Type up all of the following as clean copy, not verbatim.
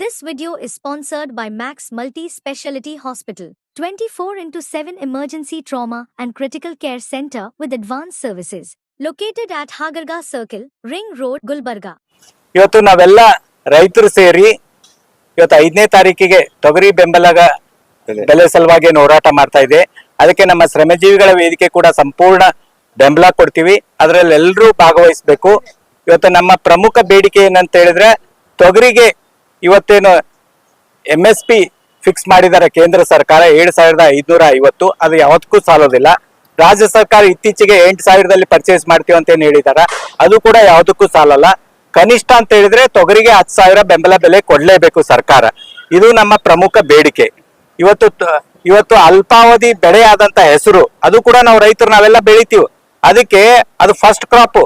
This video is sponsored by Max Multi-Speciality Hospital, 24/7 emergency trauma and critical care center with advanced services, located at Hagarga Circle, Ring Road, Gulbarga. ಇವತ್ತು ನಾವೆಲ್ಲ ರೈತರು ಸೇರಿ ಇವತ್ತು 5ನೇ ತಾರೀಕಿಗೆ ತೊಗರಿ ಬೆಲೆ ಸಲುವಾಗಿ ಹೋರಾಟ ಮಾಡ್ತಾ ಇದೆ. ಅದಕ್ಕೆ ನಮ್ಮ ಶ್ರಮಜೀವಿಗಳ ವೇದಿಕೆ ಕೂಡ ಸಂಪೂರ್ಣ ಬೆಂಬಲ ಕೊಡ್ತೀವಿ. ಅದರಲ್ಲಿ ಎಲ್ಲರೂ ಭಾಗವಹಿಸಬೇಕು. ಇವತ್ತು ನಮ್ಮ ಪ್ರಮುಖ ಬೇಡಿಕೆ ಏನಂತ ಹೇಳಿದ್ರೆ, ತೊಗರಿಗೆ ಇವತ್ತೇನು MSP ಫಿಕ್ಸ್ ಮಾಡಿದ್ದಾರೆ ಕೇಂದ್ರ ಸರ್ಕಾರ 7,550, ಅದು ಯಾವತ್ತಕ್ಕೂ ಸಾಲೋದಿಲ್ಲ. ರಾಜ್ಯ ಸರ್ಕಾರ ಇತ್ತೀಚೆಗೆ 8,000ದಲ್ಲಿ ಪರ್ಚೇಸ್ ಮಾಡ್ತೀವಿ ಅಂತ ಏನ್ ಹೇಳಿದಾರ, ಅದು ಕೂಡ ಯಾವತ್ತಕ್ಕೂ ಸಾಲಲ್ಲ. ಕನಿಷ್ಠ ಅಂತ ಹೇಳಿದ್ರೆ ತೊಗರಿಗೆ 10,000 ಬೆಂಬಲ ಬೆಲೆ ಕೊಡ್ಲೇಬೇಕು ಸರ್ಕಾರ. ಇದು ನಮ್ಮ ಪ್ರಮುಖ ಬೇಡಿಕೆ. ಇವತ್ತು ಅಲ್ಪಾವಧಿ ಬೆಳೆ ಆದಂತ ಹೆಸರು, ಅದು ಕೂಡ ನಾವು ರೈತರು ನಾವೆಲ್ಲ ಬೆಳಿತೀವಿ. ಅದಕ್ಕೆ ಅದು ಫಸ್ಟ್ ಕ್ರಾಪ್,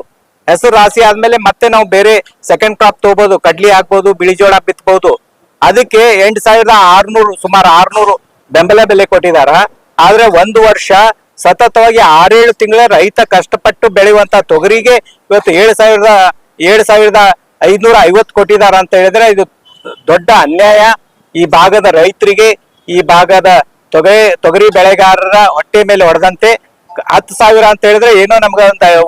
ಹೆಸರು ರಾಶಿ ಆದ್ಮೇಲೆ ಮತ್ತೆ ನಾವು ಬೇರೆ ಸೆಕೆಂಡ್ ಕ್ರಾಪ್ ತಗೋಬಹುದು, ಕಡ್ಲಿ ಹಾಕ್ಬಹುದು, ಬಿಳಿಜೋಳ ಬಿತ್ತಬಹುದು. ಅದಕ್ಕೆ 8,600 ಸುಮಾರು 600 ಬೆಂಬಲ ಬೆಲೆ ಕೊಟ್ಟಿದಾರ. ಆದ್ರೆ ಒಂದು ವರ್ಷ ಸತತವಾಗಿ 6-7 ತಿಂಗಳ ರೈತ ಕಷ್ಟಪಟ್ಟು ಬೆಳೆಯುವಂತ ತೊಗರಿಗೆ ಇವತ್ತು 7,550 ಕೊಟ್ಟಿದಾರ ಅಂತ ಹೇಳಿದ್ರೆ ಇದು ದೊಡ್ಡ ಅನ್ಯಾಯ. ಈ ಭಾಗದ ರೈತರಿಗೆ, ಈ ಭಾಗದ ತೊಗರಿ ಬೆಳೆಗಾರರ ಹೊಟ್ಟೆ ಮೇಲೆ ಹೊಡೆದಂತೆ. 10,000 ಅಂತ ಹೇಳಿದ್ರೆ ಏನೋ ನಮ್ಗೆ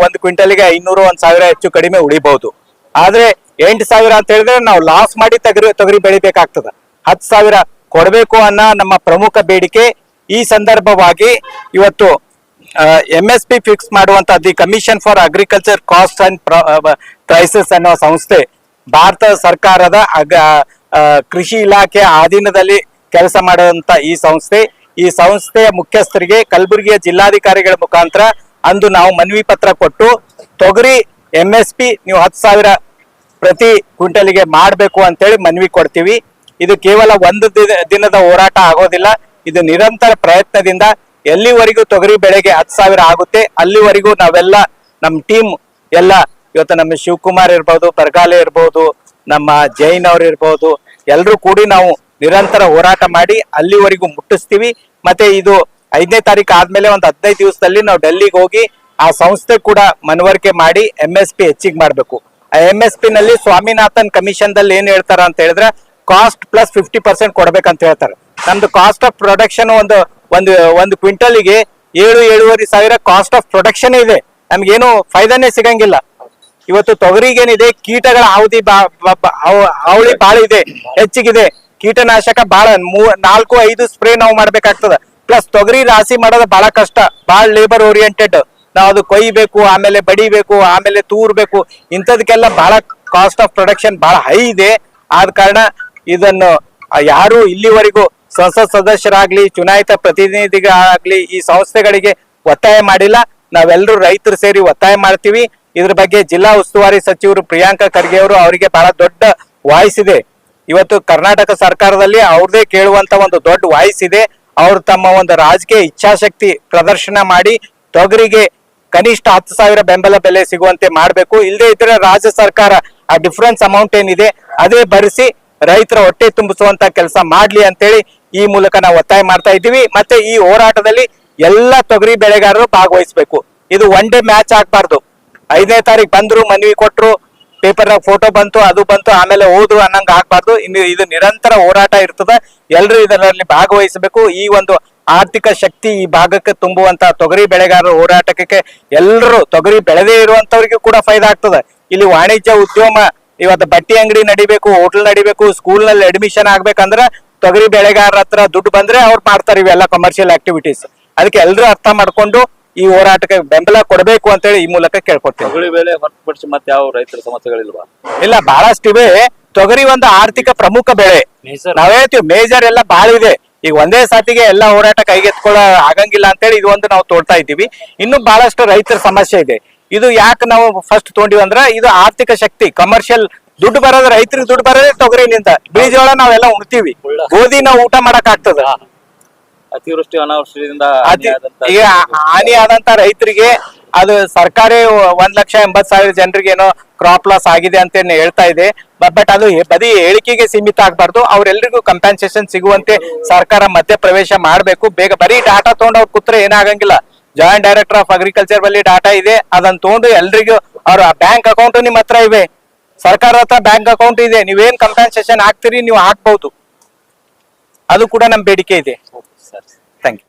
ಒಂದು ಕ್ವಿಂಟಲ್ಗೆ 500, 1,000 ಹೆಚ್ಚು ಕಡಿಮೆ ಉಳಿಬಹುದು. ಆದ್ರೆ 8,000 ಅಂತ ಹೇಳಿದ್ರೆ ನಾವು ಲಾಸ್ ಮಾಡಿ ತೊಗರಿ ಬೆಳಿಬೇಕಾಗ್ತದ. 10,000 ಕೊಡಬೇಕು ಅನ್ನೋ ನಮ್ಮ ಪ್ರಮುಖ ಬೇಡಿಕೆ. ಈ ಸಂದರ್ಭವಾಗಿ ಇವತ್ತು MSP ಫಿಕ್ಸ್ ಮಾಡುವಂತ the commission for agriculture cost and prices ಅನ್ನೋ ಸಂಸ್ಥೆ ಭಾರತ ಸರ್ಕಾರದ ಕೃಷಿ ಇಲಾಖೆ ಅಧೀನದಲ್ಲಿ ಕೆಲಸ ಮಾಡುವಂತ ಈ ಸಂಸ್ಥೆಯ ಮುಖ್ಯಸ್ಥರಿಗೆ ಕಲಬುರಗಿಯ ಜಿಲ್ಲಾಧಿಕಾರಿಗಳ ಮುಖಾಂತರ ಅಂದು ನಾವು ಮನವಿ ಪತ್ರ ಕೊಟ್ಟು, ತೊಗರಿ MSP ನೀವು 10,000 ಪ್ರತಿ ಕ್ವಿಂಟಲ್ಗೆ ಮಾಡಬೇಕು ಅಂತೇಳಿ ಮನವಿ ಕೊಡ್ತೀವಿ. ಇದು ಕೇವಲ ಒಂದು ದಿನದ ಹೋರಾಟ ಆಗೋದಿಲ್ಲ. ಇದು ನಿರಂತರ ಪ್ರಯತ್ನದಿಂದ ಎಲ್ಲಿವರೆಗೂ ತೊಗರಿ ಬೆಳೆಗೆ 10,000 ಆಗುತ್ತೆ ಅಲ್ಲಿವರೆಗೂ ನಾವೆಲ್ಲ ನಮ್ಮ ಟೀಮ್ ಎಲ್ಲ, ಇವತ್ತು ನಮ್ಮ ಶಿವಕುಮಾರ್ ಇರ್ಬೋದು, ಬರ್ಗಾಲೆ ಇರ್ಬೋದು, ನಮ್ಮ ಜೈನ್ ಅವ್ರು ಇರ್ಬೋದು, ಎಲ್ಲರೂ ಕೂಡಿ ನಾವು ನಿರಂತರ ಹೋರಾಟ ಮಾಡಿ ಅಲ್ಲಿವರೆಗೂ ಮುಟ್ಟಿಸ್ತೀವಿ. ಮತ್ತೆ ಇದು 5ನೇ ತಾರೀಕು ಆದ್ಮೇಲೆ ಒಂದು 15 ದಿವಸದಲ್ಲಿ ನಾವು ಡೆಲ್ಲಿಗೆ ಹೋಗಿ ಆ ಸಂಸ್ಥೆ ಕೂಡ ಮನವರಿಕೆ ಮಾಡಿ MSP ಹೆಚ್ಚಿಗೆ ಮಾಡ್ಬೇಕು. ಆ MSP ನಲ್ಲಿ ಸ್ವಾಮಿನಾಥನ್ ಕಮಿಷನ್ ದಲ್ಲಿ ಏನ್ ಹೇಳ್ತಾರ ಅಂತ ಹೇಳಿದ್ರೆ, ಕಾಸ್ಟ್ ಪ್ಲಸ್ 50% ಕೊಡ್ಬೇಕಂತ ಹೇಳ್ತಾರೆ. ನಮ್ದು ಕಾಸ್ಟ್ ಆಫ್ ಪ್ರೊಡಕ್ಷನ್ ಒಂದು ಕ್ವಿಂಟಲ್ಗೆ 7,500 ಕಾಸ್ಟ್ ಆಫ್ ಪ್ರೊಡಕ್ಷನ್ ಇದೆ. ನಮ್ಗೇನು ಫೈದಾನೇ ಸಿಗಂಗಿಲ್ಲ. ಇವತ್ತು ತೊಗರಿಗೇನಿದೆ, ಕೀಟಗಳ ಹಾವಳಿ ಬಾಳ ಇದೆ, ಹೆಚ್ಚಿಗಿದೆ. ಕೀಟನಾಶಕ ಬಾಳ 4-5 ಸ್ಪ್ರೇ ನಾವು ಮಾಡ್ಬೇಕಾಗ್ತದ. ಪ್ಲಸ್ ತೊಗರಿ ರಾಶಿ ಮಾಡೋದು ಬಹಳ ಕಷ್ಟ, ಬಹಳ ಲೇಬರ್ ಓರಿಯೆಂಟೆಡ್. ನಾವು ಅದು ಕೊಯ್ಬೇಕು, ಆಮೇಲೆ ಬಡಿಬೇಕು, ಆಮೇಲೆ ತೂರ್ಬೇಕು. ಇಂಥದಕ್ಕೆಲ್ಲ ಬಹಳ ಕಾಸ್ಟ್ ಆಫ್ ಪ್ರೊಡಕ್ಷನ್ ಬಹಳ ಹೈ ಇದೆ. ಆದ ಕಾರಣ ಇದನ್ನು ಯಾರು ಇಲ್ಲಿವರೆಗೂ ಸಂಸತ್ ಸದಸ್ಯರಾಗ್ಲಿ, ಚುನಾಯಿತ ಪ್ರತಿನಿಧಿಗಳಾಗ್ಲಿ ಈ ಸಂಸ್ಥೆಗಳಿಗೆ ಒತ್ತಾಯ ಮಾಡಿಲ್ಲ. ನಾವೆಲ್ಲರೂ ರೈತರು ಸೇರಿ ಒತ್ತಾಯ ಮಾಡ್ತೀವಿ. ಇದ್ರ ಬಗ್ಗೆ ಜಿಲ್ಲಾ ಉಸ್ತುವಾರಿ ಸಚಿವರು ಪ್ರಿಯಾಂಕಾ ಖರ್ಗೆ ಅವರು, ಅವರಿಗೆ ಬಹಳ ದೊಡ್ಡ ವಾಯ್ಸ್ ಇದೆ. ಇವತ್ತು ಕರ್ನಾಟಕ ಸರ್ಕಾರದಲ್ಲಿ ಅವ್ರದೇ ಕೇಳುವಂತ ಒಂದು ದೊಡ್ಡ ವಾಯ್ಸ್ ಇದೆ. ಅವ್ರು ತಮ್ಮ ಒಂದು ರಾಜಕೀಯ ಇಚ್ಛಾಶಕ್ತಿ ಪ್ರದರ್ಶನ ಮಾಡಿ ತೊಗರಿಗೆ ಕನಿಷ್ಠ 10,000 ಬೆಂಬಲ ಬೆಲೆ ಸಿಗುವಂತೆ ಮಾಡಬೇಕು. ಇಲ್ಲದೆ ಇದ್ರೆ ರಾಜ್ಯ ಸರ್ಕಾರ ಆ ಡಿಫರೆನ್ಸ್ ಅಮೌಂಟ್ ಏನಿದೆ ಅದೇ ಭರಿಸಿ ರೈತರ ಹೊಟ್ಟೆ ತುಂಬಿಸುವಂತ ಕೆಲಸ ಮಾಡ್ಲಿ ಅಂತೇಳಿ ಈ ಮೂಲಕ ನಾವು ಒತ್ತಾಯ ಮಾಡ್ತಾ ಇದ್ದೀವಿ. ಮತ್ತೆ ಈ ಹೋರಾಟದಲ್ಲಿ ಎಲ್ಲ ತೊಗರಿ ಬೆಳೆಗಾರರು ಭಾಗವಹಿಸಬೇಕು. ಇದು ಒನ್ ಡೇ ಮ್ಯಾಚ್ ಆಗ್ಬಾರ್ದು. 5ನೇ ತಾರೀಕು ಬಂದ್ರು, ಮನವಿ ಕೊಟ್ರು, ಪೇಪರ್ ಫೋಟೋ ಬಂತು, ಅದು ಬಂತು, ಆಮೇಲೆ ಹೋದ್ರು ಅನ್ನಂಗ ಆಗ್ಬಾರ್ದು. ಇದು ನಿರಂತರ ಹೋರಾಟ ಇರ್ತದ. ಎಲ್ಲರೂ ಇದರಲ್ಲಿ ಭಾಗವಹಿಸಬೇಕು. ಈ ಒಂದು ಆರ್ಥಿಕ ಶಕ್ತಿ ಈ ಭಾಗಕ್ಕೆ ತುಂಬುವಂತ ತೊಗರಿ ಬೆಳೆಗಾರರ ಹೋರಾಟಕ್ಕೆ ಎಲ್ಲರೂ, ತೊಗರಿ ಬೆಳೆದೇ ಇರುವಂತವ್ರಿಗೂ ಕೂಡ ಫೈದಾ ಆಗ್ತದೆ. ಇಲ್ಲಿ ವಾಣಿಜ್ಯ ಉದ್ಯಮ, ಇವತ್ತು ಬಟ್ಟೆ ಅಂಗಡಿ ನಡಿಬೇಕು, ಹೋಟೆಲ್ ನಡಿಬೇಕು, ಸ್ಕೂಲ್ ನಲ್ಲಿ ಅಡ್ಮಿಷನ್ ಆಗ್ಬೇಕಂದ್ರೆ ತೊಗರಿ ಬೆಳೆಗಾರರ ಹತ್ರ ದುಡ್ಡು ಬಂದ್ರೆ ಅವ್ರು ಮಾಡ್ತಾರೆ ಇವೆಲ್ಲ ಕಮರ್ಷಿಯಲ್ ಆಕ್ಟಿವಿಟೀಸ್. ಅದಕ್ಕೆ ಎಲ್ಲರೂ ಅರ್ಥ ಮಾಡ್ಕೊಂಡು ಈ ಹೋರಾಟಕ್ಕೆ ಬೆಂಬಲ ಕೊಡಬೇಕು ಅಂತೇಳಿ ಈ ಮೂಲಕ ಕೇಳ್ಕೊಡ್ತೀವಿ. ತೊಗರಿ ಬೆಲೆ ಹೊರತುಪಡಿಸಿ ಮತ್ತೆ ಯಾವ ರೈತರ ಸಮಸ್ಯೆಗಳಿಲ್ವಾ? ಇಲ್ಲ, ಬಹಳಷ್ಟಿವೆ. ತೊಗರಿ ಒಂದು ಆರ್ಥಿಕ ಪ್ರಮುಖ ಬೆಳೆ. ನಾವ್ ಹೇಳ್ತೀವಿ ಮೇಜರ್ ಎಲ್ಲ ಬಹಳ ಇದೆ. ಈಗ ಒಂದೇ ಸಾತಿಗೆ ಎಲ್ಲ ಹೋರಾಟ ಕೈಗೆತ್ಕೊಳ್ಳೋ ಆಗಂಗಿಲ್ಲ ಅಂತೇಳಿ ಇದು ಒಂದು ನಾವು ತೋಡ್ತಾ ಇದ್ದೀವಿ. ಇನ್ನು ಬಹಳಷ್ಟು ರೈತರ ಸಮಸ್ಯೆ ಇದೆ. ಇದು ಯಾಕೆ ನಾವು ಫಸ್ಟ್ ತೊಗೊಂಡಿವಿ ಅಂದ್ರೆ, ಇದು ಆರ್ಥಿಕ ಶಕ್ತಿ, ಕಮರ್ಷಿಯಲ್ ದುಡ್ಡು ಬರೋದು, ರೈತರಿಗೆ ದುಡ್ಡು ಬರೋದೇ ತೊಗರಿನಿಂದ. ಬೀಜೋಳ ನಾವೆಲ್ಲ ಉಣ್ತೀವಿ, ಗೋಧಿ ನಾವು ಊಟ ಮಾಡಕ್ ಆಗ್ತದ. ಅತಿವೃಷ್ಟಿ ಅನಾವೃಷ್ಟಿಯಿಂದ ಈಗ ಹಾನಿ ಆದಂತ ರೈತರಿಗೆ ಅದು ಸರ್ಕಾರ 1,80,000 ಜನರಿಗೆ ಏನೋ ಕ್ರಾಪ್ ಲಾಸ್ ಆಗಿದೆ ಅಂತ ಹೇಳ್ತಾ ಇದೆ. ಬಟ್ ಅದು ಬರೀ ಹೇಳಿಕೆಗೆ ಸೀಮಿತ ಆಗ್ಬಾರ್ದು. ಅವ್ರೆಲ್ರಿಗೂ ಕಂಪೆನ್ಸೇಷನ್ ಸಿಗುವಂತೆ ಸರ್ಕಾರ ಮಧ್ಯ ಪ್ರವೇಶ ಮಾಡ್ಬೇಕು. ಬೇಗ ಬರೀ ಡಾಟಾ ತಗೊಂಡು ಅವ್ರು ಕೂತ್ರೆ ಏನಾಗಂಗಿಲ್ಲ. ಜಾಯಿಂಟ್ ಡೈರೆಕ್ಟರ್ ಆಫ್ ಅಗ್ರಿಕಲ್ಚರ್ ಬಲ್ಲಿ ಡಾಟಾ ಇದೆ, ಅದನ್ನ ತಗೊಂಡು ಎಲ್ರಿಗೂ ಅವ್ರ ಬ್ಯಾಂಕ್ ಅಕೌಂಟ್ ನಿಮ್ಮ ಹತ್ರ ಇವೆ, ಸರ್ಕಾರ ಹತ್ರ ಬ್ಯಾಂಕ್ ಅಕೌಂಟ್ ಇದೆ, ನೀವೇನ್ ಕಂಪನ್ಸೇಷನ್ ಹಾಕ್ತೀರಿ ನೀವು ಹಾಕ್ಬಹುದು. ಅದು ಕೂಡ ನಮ್ ಬೇಡಿಕೆ ಇದೆ. ಸರಿ. Thank you.